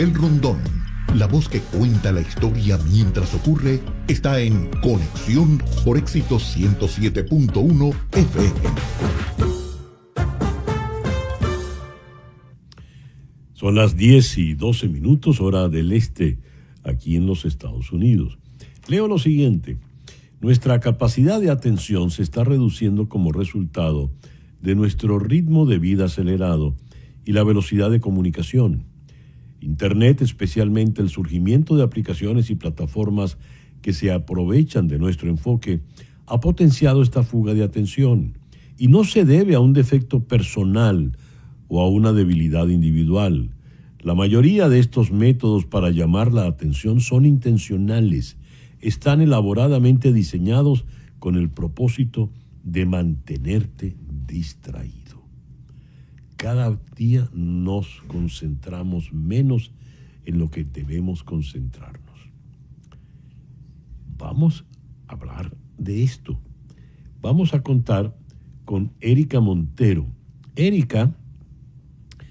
El Rondón, la voz que cuenta la historia mientras ocurre, está en Conexión por Éxitos 107.1 FM. Son las 10:12, hora del este, aquí en los Estados Unidos. Leo lo siguiente. Nuestra capacidad de atención se está reduciendo como resultado de nuestro ritmo de vida acelerado y la velocidad de comunicación. Internet, especialmente el surgimiento de aplicaciones y plataformas que se aprovechan de nuestro enfoque, ha potenciado esta fuga de atención y no se debe a un defecto personal o a una debilidad individual. La mayoría de estos métodos para llamar la atención son intencionales, están elaboradamente diseñados con el propósito de mantenerte distraído. Cada día nos concentramos menos en lo que debemos concentrarnos. Vamos a hablar de esto. Vamos a contar con Erika Montero. Erika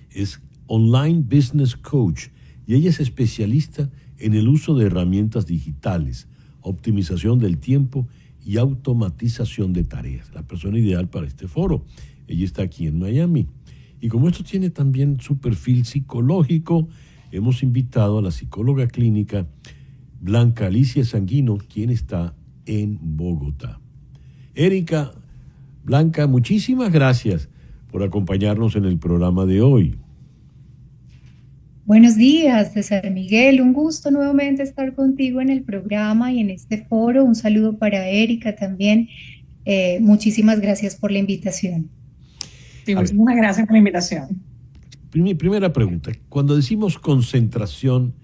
es Online Business Coach y ella es especialista en el uso de herramientas digitales, optimización del tiempo y automatización de tareas. La persona ideal para este foro. Ella está aquí en Miami. Y como esto tiene también su perfil psicológico, hemos invitado a la psicóloga clínica Blanca Alicia Sanguino, quien está en Bogotá. Erika, Blanca, muchísimas gracias por acompañarnos en el programa de hoy. Buenos días, César Miguel. Un gusto nuevamente estar contigo en el programa y en este foro. Un saludo para Erika también. Muchísimas gracias por la invitación. Sí, muchísimas gracias por la invitación. Mi primera pregunta, cuando decimos concentración,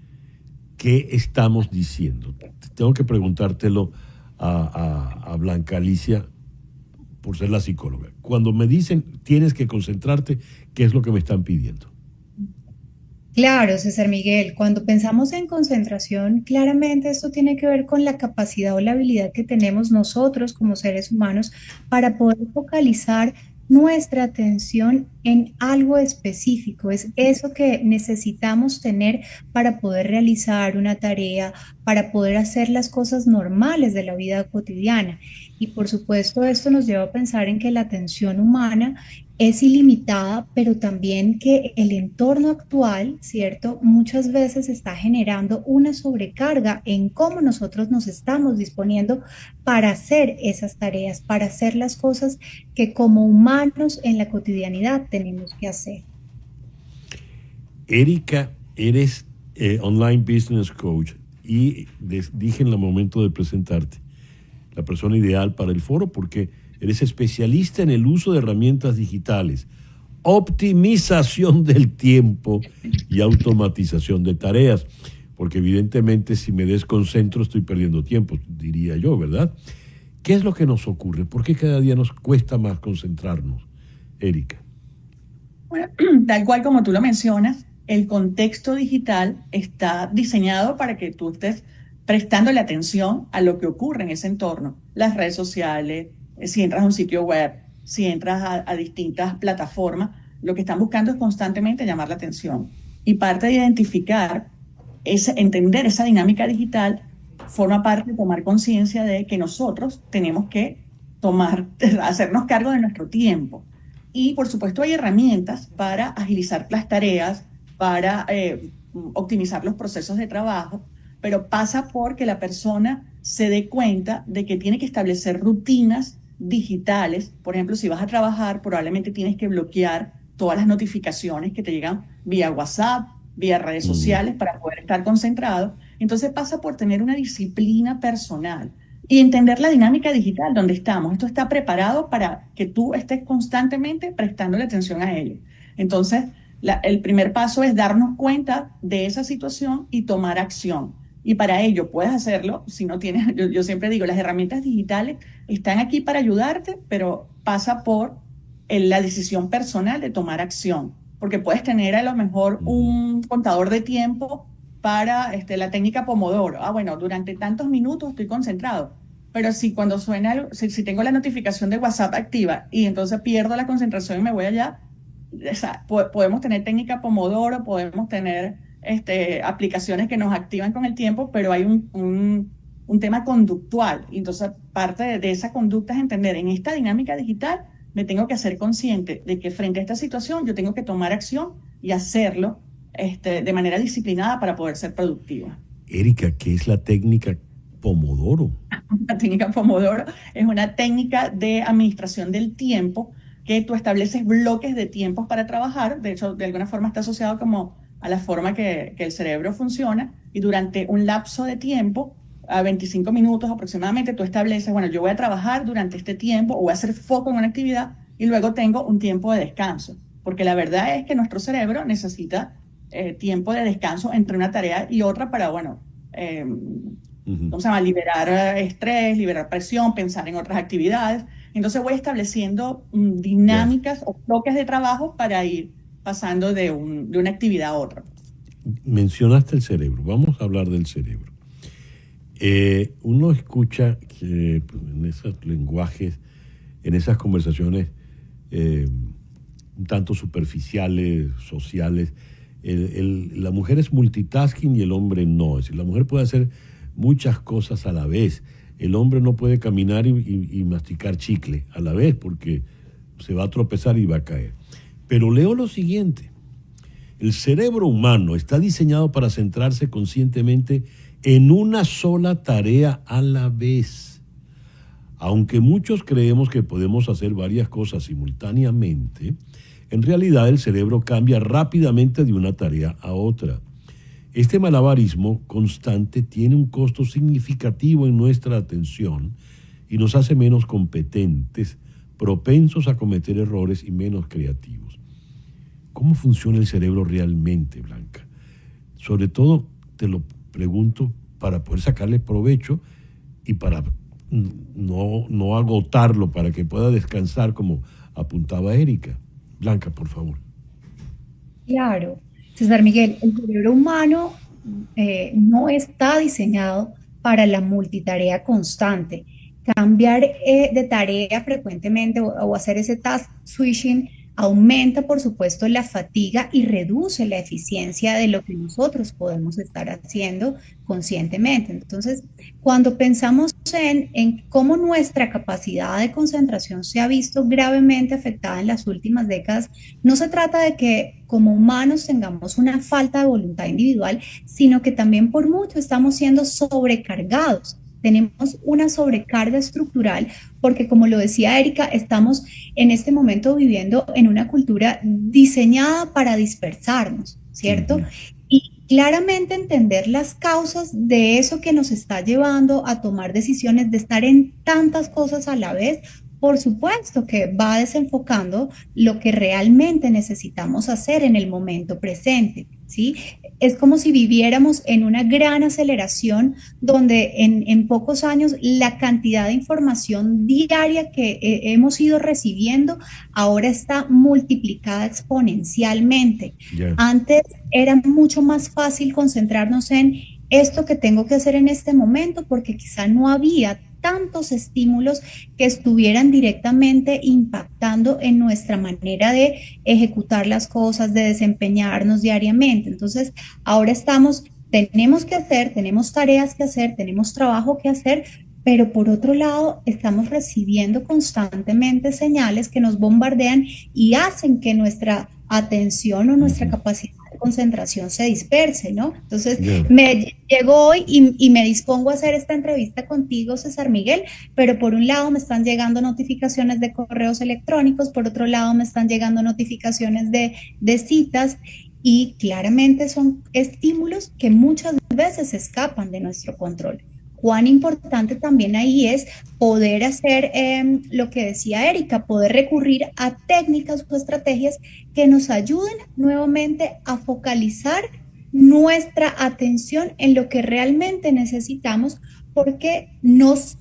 ¿qué estamos diciendo? Tengo que preguntártelo a Blanca Alicia, por ser la psicóloga. Cuando me dicen tienes que concentrarte, ¿qué es lo que me están pidiendo? Claro, César Miguel, cuando pensamos en concentración, claramente esto tiene que ver con la capacidad o la habilidad que tenemos nosotros como seres humanos para poder focalizar nuestra atención en algo específico. Es eso que necesitamos tener para poder realizar una tarea, para poder hacer las cosas normales de la vida cotidiana. Y por supuesto, esto nos lleva a pensar en que la atención humana es ilimitada, pero también que el entorno actual, ¿cierto? Muchas veces está generando una sobrecarga en cómo nosotros nos estamos disponiendo para hacer esas tareas, para hacer las cosas que como humanos en la cotidianidad tenemos que hacer. Erika, eres Online Business Coach y dije en el momento de presentarte, la persona ideal para el foro porque eres especialista en el uso de herramientas digitales, optimización del tiempo y automatización de tareas, porque evidentemente si me desconcentro estoy perdiendo tiempo, diría yo, ¿verdad? ¿Qué es lo que nos ocurre? ¿Por qué cada día nos cuesta más concentrarnos, Erika? Bueno, tal cual como tú lo mencionas, el contexto digital está diseñado para que tú estés prestándole atención a lo que ocurre en ese entorno, las redes sociales, si entras a un sitio web, si entras a distintas plataformas, lo que están buscando es constantemente llamar la atención. Y parte de identificar, entender esa dinámica digital, forma parte de tomar conciencia de que nosotros tenemos que hacernos cargo de nuestro tiempo. Y por supuesto hay herramientas para agilizar las tareas, para optimizar los procesos de trabajo, pero pasa por que la persona se dé cuenta de que tiene que establecer rutinas digitales. Por ejemplo, si vas a trabajar, probablemente tienes que bloquear todas las notificaciones que te llegan vía WhatsApp, vía redes sociales para poder estar concentrado. Entonces pasa por tener una disciplina personal y entender la dinámica digital donde estamos. Esto está preparado para que tú estés constantemente prestándole atención a ello. Entonces, el primer paso es darnos cuenta de esa situación y tomar acción. Y para ello puedes hacerlo si no tienes, yo siempre digo, las herramientas digitales están aquí para ayudarte, pero pasa por la decisión personal de tomar acción. Porque puedes tener a lo mejor un contador de tiempo para la técnica Pomodoro. Bueno, durante tantos minutos estoy concentrado. Pero si cuando suena, si tengo la notificación de WhatsApp activa y entonces pierdo la concentración y me voy allá, podemos tener técnica Pomodoro, podemos tener aplicaciones que nos activan con el tiempo, pero hay un tema conductual. Entonces, parte de esa conducta es entender, en esta dinámica digital me tengo que hacer consciente de que frente a esta situación yo tengo que tomar acción y hacerlo de manera disciplinada para poder ser productiva. Erika, ¿qué es la técnica Pomodoro? La técnica Pomodoro es una técnica de administración del tiempo que tú estableces bloques de tiempos para trabajar. De hecho, de alguna forma está asociado como a la forma que el cerebro funciona, y durante un lapso de tiempo, a 25 minutos aproximadamente, tú estableces, bueno, yo voy a trabajar durante este tiempo o voy a hacer foco en una actividad y luego tengo un tiempo de descanso. Porque la verdad es que nuestro cerebro necesita tiempo de descanso entre una tarea y otra para, bueno, ¿cómo se llama? Liberar estrés, liberar presión, pensar en otras actividades. Entonces voy estableciendo dinámicas o bloques de trabajo para ir pasando de una actividad a otra. Mencionaste el cerebro, vamos a hablar del cerebro. Uno escucha que en esos lenguajes, en esas conversaciones un tanto superficiales, sociales, la mujer es multitasking y el hombre no. Es decir, la mujer puede hacer muchas cosas a la vez. El hombre no puede caminar y masticar chicle a la vez porque se va a tropezar y va a caer. Pero leo lo siguiente: el cerebro humano está diseñado para centrarse conscientemente en una sola tarea a la vez. Aunque muchos creemos que podemos hacer varias cosas simultáneamente, en realidad el cerebro cambia rápidamente de una tarea a otra. Este malabarismo constante tiene un costo significativo en nuestra atención y nos hace menos competentes, propensos a cometer errores y menos creativos. ¿Cómo funciona el cerebro realmente, Blanca? Sobre todo, te lo pregunto para poder sacarle provecho y para no agotarlo, para que pueda descansar, como apuntaba Erika. Blanca, por favor. Claro, César Miguel, el cerebro humano no está diseñado para la multitarea constante. Cambiar de tarea frecuentemente o hacer ese task switching aumenta, por supuesto, la fatiga y reduce la eficiencia de lo que nosotros podemos estar haciendo conscientemente. Entonces, cuando pensamos en cómo nuestra capacidad de concentración se ha visto gravemente afectada en las últimas décadas, no se trata de que como humanos tengamos una falta de voluntad individual, sino que también por mucho estamos siendo sobrecargados. Tenemos una sobrecarga estructural porque, como lo decía Erika, estamos en este momento viviendo en una cultura diseñada para dispersarnos, ¿cierto? Y claramente entender las causas de eso que nos está llevando a tomar decisiones, de estar en tantas cosas a la vez, por supuesto que va desenfocando lo que realmente necesitamos hacer en el momento presente, ¿sí? Es como si viviéramos en una gran aceleración donde en pocos años la cantidad de información diaria que hemos ido recibiendo ahora está multiplicada exponencialmente. Yeah. Antes era mucho más fácil concentrarnos en esto que tengo que hacer en este momento porque quizá no había tantos estímulos que estuvieran directamente impactando en nuestra manera de ejecutar las cosas, de desempeñarnos diariamente. Entonces, ahora tenemos que hacer, tenemos tareas que hacer, tenemos trabajo que hacer, pero por otro lado, estamos recibiendo constantemente señales que nos bombardean y hacen que nuestra atención o nuestra capacidad de concentración se disperse, ¿no? Entonces, me llegó hoy y me dispongo a hacer esta entrevista contigo, César Miguel, pero por un lado me están llegando notificaciones de correos electrónicos, por otro lado me están llegando notificaciones de citas, y claramente son estímulos que muchas veces escapan de nuestro control. Cuán importante también ahí es poder hacer lo que decía Erika, poder recurrir a técnicas o estrategias que nos ayuden nuevamente a focalizar nuestra atención en lo que realmente necesitamos, porque nos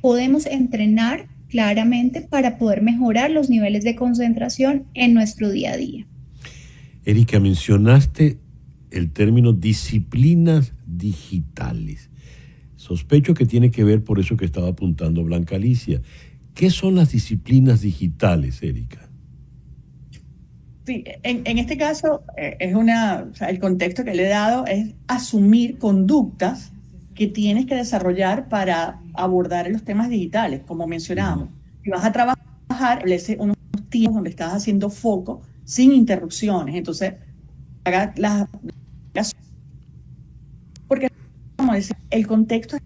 podemos entrenar claramente para poder mejorar los niveles de concentración en nuestro día a día. Erika, mencionaste el término disciplinas digitales. Sospecho que tiene que ver por eso que estaba apuntando Blanca Alicia. ¿Qué son las disciplinas digitales, Erika? Sí, en este caso o sea, el contexto que le he dado es asumir conductas que tienes que desarrollar para abordar los temas digitales, como Ujú. mencionábamos. Si vas a trabajar, establece unos tiempos donde estás haciendo foco sin interrupciones. Entonces, haga las porque como decía, el contexto es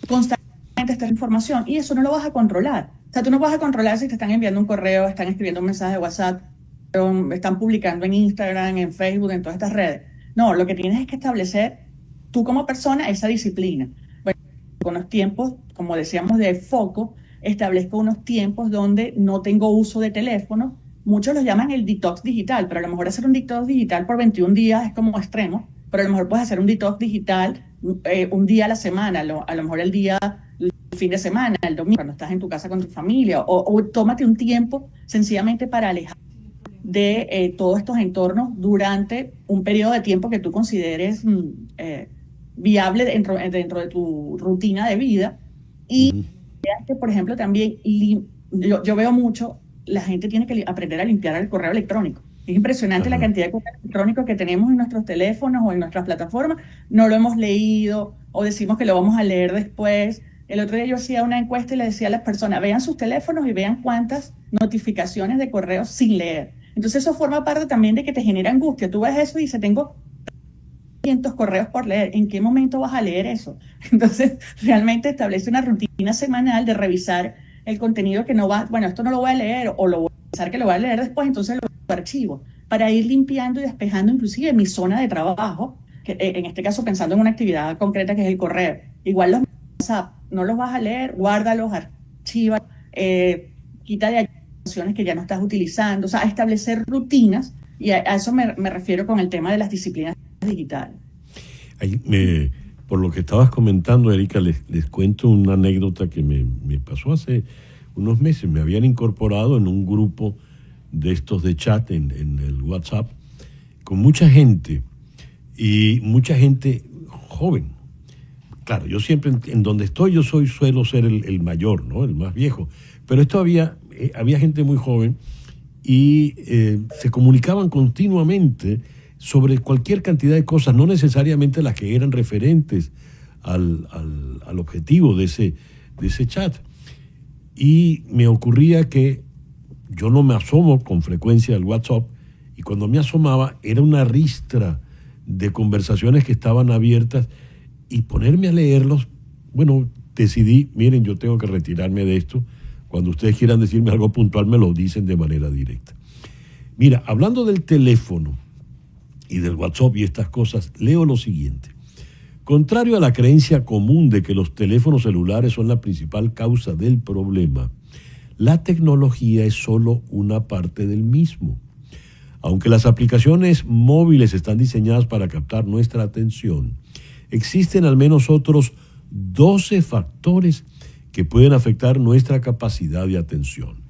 constantemente esta información y eso no lo vas a controlar. O sea, tú no vas a controlar si te están enviando un correo, están escribiendo un mensaje de WhatsApp, están publicando en Instagram, en Facebook, en todas estas redes. No, lo que tienes es que establecer tú como persona esa disciplina. Bueno, con los tiempos, como decíamos, de foco, establezco unos tiempos donde no tengo uso de teléfono. Muchos los llaman el detox digital, pero a lo mejor hacer un detox digital por 21 días es como extremo, pero a lo mejor puedes hacer un detox digital un día a la semana, a lo mejor el día, el fin de semana, el domingo, cuando estás en tu casa con tu familia, o tómate un tiempo sencillamente para alejar de todos estos entornos durante un periodo de tiempo que tú consideres viable dentro de tu rutina de vida. Y Ujú. que, por ejemplo, también yo veo mucho, la gente tiene que aprender a limpiar el correo electrónico. Es impresionante la Ajá. cantidad de correo electrónico que tenemos en nuestros teléfonos o en nuestras plataformas. No lo hemos leído o decimos que lo vamos a leer después. El otro día yo hacía una encuesta y le decía a las personas, vean sus teléfonos y vean cuántas notificaciones de correos sin leer. Entonces eso forma parte también de que te genera angustia. Tú ves eso y dices, tengo 500 correos por leer. ¿En qué momento vas a leer eso? Entonces, realmente establece una rutina semanal de revisar el contenido que no va, bueno, esto no lo voy a leer o lo voy a pensar que lo voy a leer después, entonces lo archivo para ir limpiando y despejando inclusive mi zona de trabajo, que en este caso pensando en una actividad concreta que es el correo. Igual los WhatsApp, no los vas a leer, guárdalos, archiva, quita de acciones que ya no estás utilizando, o sea, establecer rutinas y a eso me refiero con el tema de las disciplinas digitales. Ahí por lo que estabas comentando, Erika, les cuento una anécdota que me pasó hace unos meses. Me habían incorporado en un grupo de estos de chat en el WhatsApp con mucha gente y mucha gente joven. Claro, yo siempre en donde estoy suelo ser el mayor, ¿no? El más viejo. Pero esto había gente muy joven y se comunicaban continuamente sobre cualquier cantidad de cosas, no necesariamente las que eran referentes al objetivo de ese chat. Y me ocurría que yo no me asomo con frecuencia al WhatsApp y cuando me asomaba era una ristra de conversaciones que estaban abiertas y ponerme a leerlos, bueno, decidí, miren, yo tengo que retirarme de esto. Cuando ustedes quieran decirme algo puntual, me lo dicen de manera directa. Mira, hablando del teléfono y del WhatsApp y estas cosas, leo lo siguiente. Contrario a la creencia común de que los teléfonos celulares son la principal causa del problema, la tecnología es solo una parte del mismo. Aunque las aplicaciones móviles están diseñadas para captar nuestra atención, existen al menos otros 12 factores que pueden afectar nuestra capacidad de atención.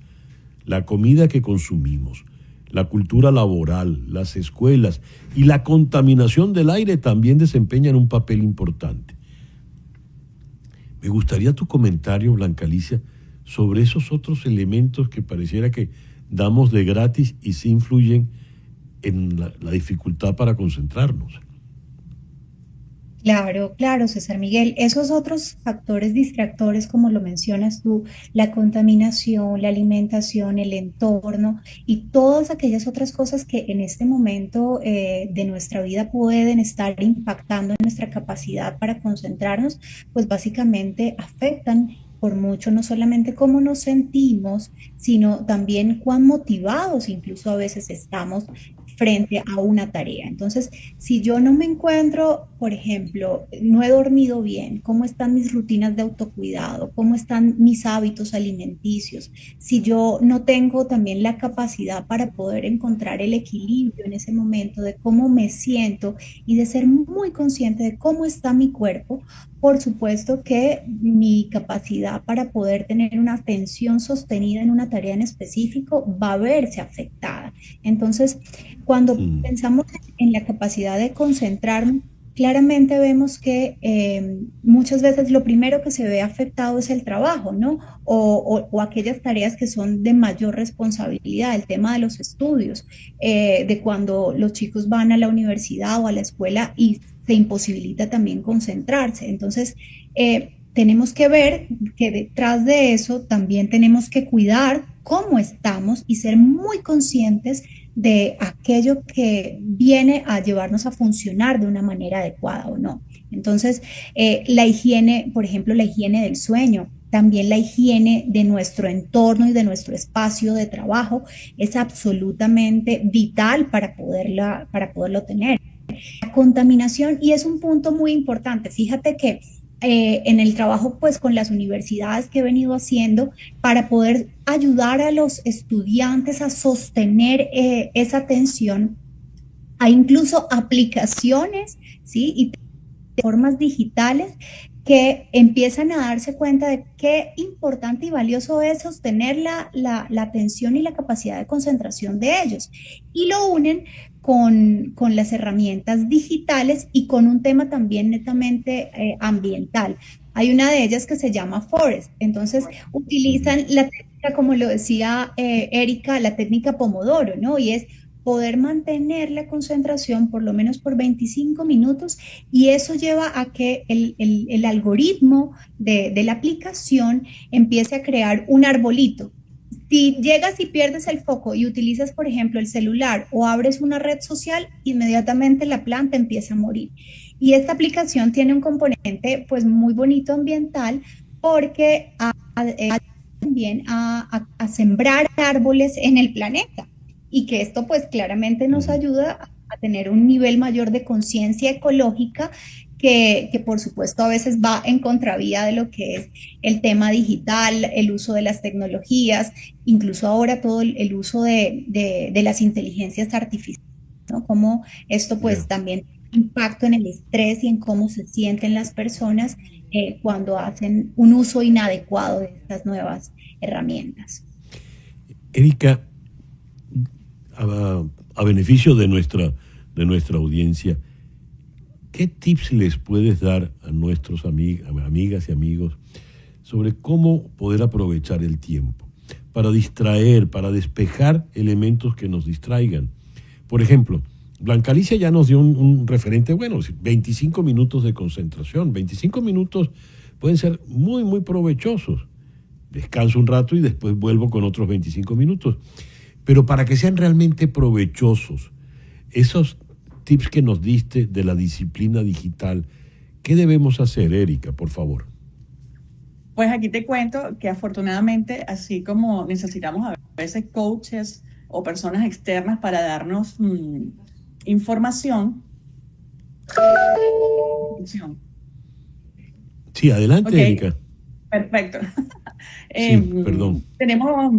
La comida que consumimos, la cultura laboral, las escuelas y la contaminación del aire también desempeñan un papel importante. Me gustaría tu comentario, Blanca Alicia, sobre esos otros elementos que pareciera que damos de gratis y sí influyen en la dificultad para concentrarnos. Claro, claro, César Miguel. Esos otros factores distractores, como lo mencionas tú, la contaminación, la alimentación, el entorno y todas aquellas otras cosas que en este momento de nuestra vida pueden estar impactando en nuestra capacidad para concentrarnos, pues básicamente afectan por mucho no solamente cómo nos sentimos, sino también cuán motivados incluso a veces estamos frente a una tarea. Entonces, si yo no me encuentro, por ejemplo, no he dormido bien, cómo están mis rutinas de autocuidado, cómo están mis hábitos alimenticios, si yo no tengo también la capacidad para poder encontrar el equilibrio en ese momento de cómo me siento y de ser muy consciente de cómo está mi cuerpo, por supuesto que mi capacidad para poder tener una atención sostenida en una tarea en específico va a verse afectada. Entonces, cuando Mm. pensamos en la capacidad de concentrarnos, claramente vemos que muchas veces lo primero que se ve afectado es el trabajo, ¿no? O aquellas tareas que son de mayor responsabilidad, el tema de los estudios, de cuando los chicos van a la universidad o a la escuela y se imposibilita también concentrarse. Entonces, tenemos que ver que detrás de eso también tenemos que cuidar cómo estamos y ser muy conscientes de aquello que viene a llevarnos a funcionar de una manera adecuada o no. Entonces, la higiene, por ejemplo, la higiene del sueño, también la higiene de nuestro entorno y de nuestro espacio de trabajo es absolutamente vital para poderlo tener. La contaminación, y es un punto muy importante, fíjate que en el trabajo pues con las universidades que he venido haciendo para poder ayudar a los estudiantes a sostener esa atención. Hay incluso aplicaciones, ¿sí? Y formas digitales que empiezan a darse cuenta de qué importante y valioso es sostener la atención y la capacidad de concentración de ellos. Y lo unen con las herramientas digitales y con un tema también netamente ambiental. Hay una de ellas que se llama Forest. Entonces, utilizan la técnica, como lo decía Erika, la técnica Pomodoro, ¿no? Y es poder mantener la concentración por lo menos por 25 minutos y eso lleva a que el algoritmo de la aplicación empiece a crear un arbolito. Si llegas y pierdes el foco y utilizas, por ejemplo, el celular o abres una red social, inmediatamente la planta empieza a morir. Y esta aplicación tiene un componente pues muy bonito ambiental porque también a sembrar árboles en el planeta y que esto pues claramente nos ayuda a tener un nivel mayor de conciencia ecológica que por supuesto a veces va en contravía de lo que es el tema digital, el uso de las tecnologías, incluso ahora todo el uso de las inteligencias artificiales, ¿no? Como esto pues también impacto en el estrés y en cómo se sienten las personas cuando hacen un uso inadecuado de estas nuevas herramientas. Erika, a beneficio de nuestra audiencia, ¿qué tips les puedes dar a nuestros amigas y amigos sobre cómo poder aprovechar el tiempo para distraer, para despejar elementos que nos distraigan? Por ejemplo, Blanca Alicia ya nos dio un referente, bueno, 25 minutos de concentración. 25 minutos pueden ser muy, muy provechosos. Descanso un rato y después vuelvo con otros 25 minutos. Pero para que sean realmente provechosos, esos tips que nos diste de la disciplina digital, ¿qué debemos hacer, Erika, por favor? Pues aquí te cuento que afortunadamente, así como necesitamos a veces coaches o personas externas para darnos información. Sí, adelante, okay. Erika. Perfecto. Sí, perdón.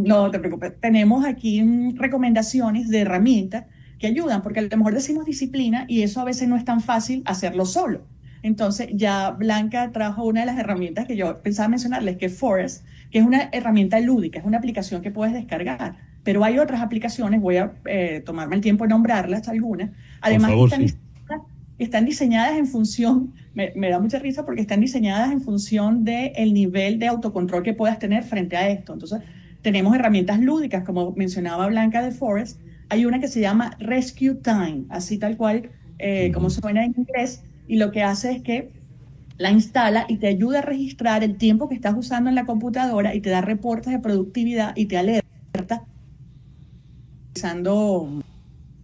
No te preocupes, tenemos aquí recomendaciones de herramientas que ayudan, porque a lo mejor decimos disciplina y eso a veces no es tan fácil hacerlo solo. Entonces ya Blanca trajo una de las herramientas que yo pensaba mencionarles, que es Forest, que es una herramienta lúdica, es una aplicación que puedes descargar, pero hay otras aplicaciones, voy a tomarme el tiempo de nombrarlas algunas, además por favor, están diseñadas en función, me da mucha risa porque están diseñadas en función del nivel de autocontrol que puedas tener frente a esto. Entonces tenemos herramientas lúdicas, como mencionaba Blanca de Forest. Hay una que se llama Rescue Time, así tal cual, como suena en inglés, y lo que hace es que la instala y te ayuda a registrar el tiempo que estás usando en la computadora y te da reportes de productividad y te alerta utilizando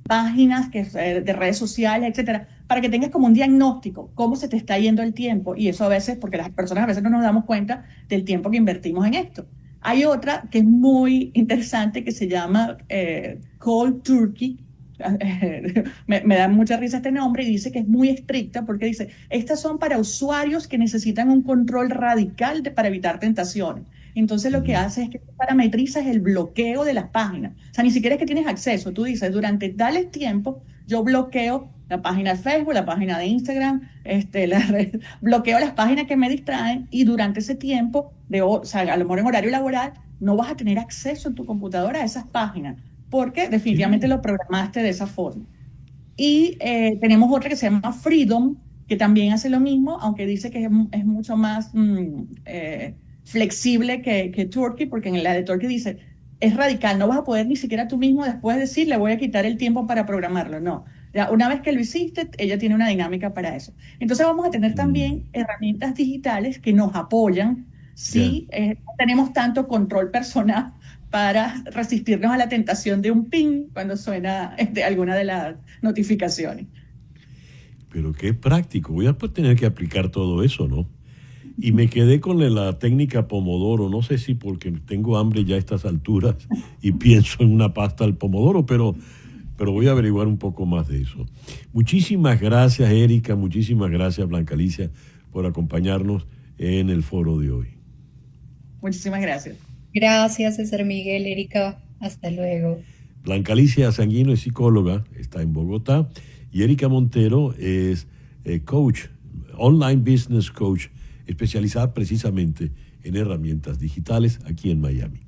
páginas de redes sociales, etcétera, para que tengas como un diagnóstico, cómo se te está yendo el tiempo, y eso a veces, porque las personas a veces no nos damos cuenta del tiempo que invertimos en esto. Hay otra que es muy interesante que se llama Cold Turkey. Me da mucha risa este nombre y dice que es muy estricta porque dice, estas son para usuarios que necesitan un control radical para evitar tentaciones. Entonces lo que hace es que parametrizas el bloqueo de las páginas. O sea, ni siquiera es que tienes acceso. Tú dices, durante tal tiempo yo bloqueo la página de Facebook, la página de Instagram, bloqueo las páginas que me distraen y durante ese tiempo, o sea, a lo mejor en horario laboral, no vas a tener acceso en tu computadora a esas páginas porque definitivamente lo programaste de esa forma. Y tenemos otra que se llama Freedom, que también hace lo mismo, aunque dice que es mucho más flexible que Turkey, porque en la de Turkey dice, es radical, no vas a poder ni siquiera tú mismo después decir, le voy a quitar el tiempo para programarlo, no. Ya, una vez que lo hiciste, ella tiene una dinámica para eso. Entonces vamos a tener también herramientas digitales que nos apoyan si no tenemos tanto control personal para resistirnos a la tentación de un ping cuando suena alguna de las notificaciones. Pero qué práctico, voy a tener que aplicar todo eso, ¿no? Y me quedé con la técnica Pomodoro, no sé si porque tengo hambre ya a estas alturas y pienso en una pasta al pomodoro, pero voy a averiguar un poco más de eso. Muchísimas gracias, Erika, muchísimas gracias, Blanca Alicia, por acompañarnos en el foro de hoy. Muchísimas gracias. Gracias, César Miguel, Erika. Hasta luego. Blanca Alicia Sanguino es psicóloga, está en Bogotá, y Erika Montero es coach, online business coach, especializada precisamente en herramientas digitales aquí en Miami.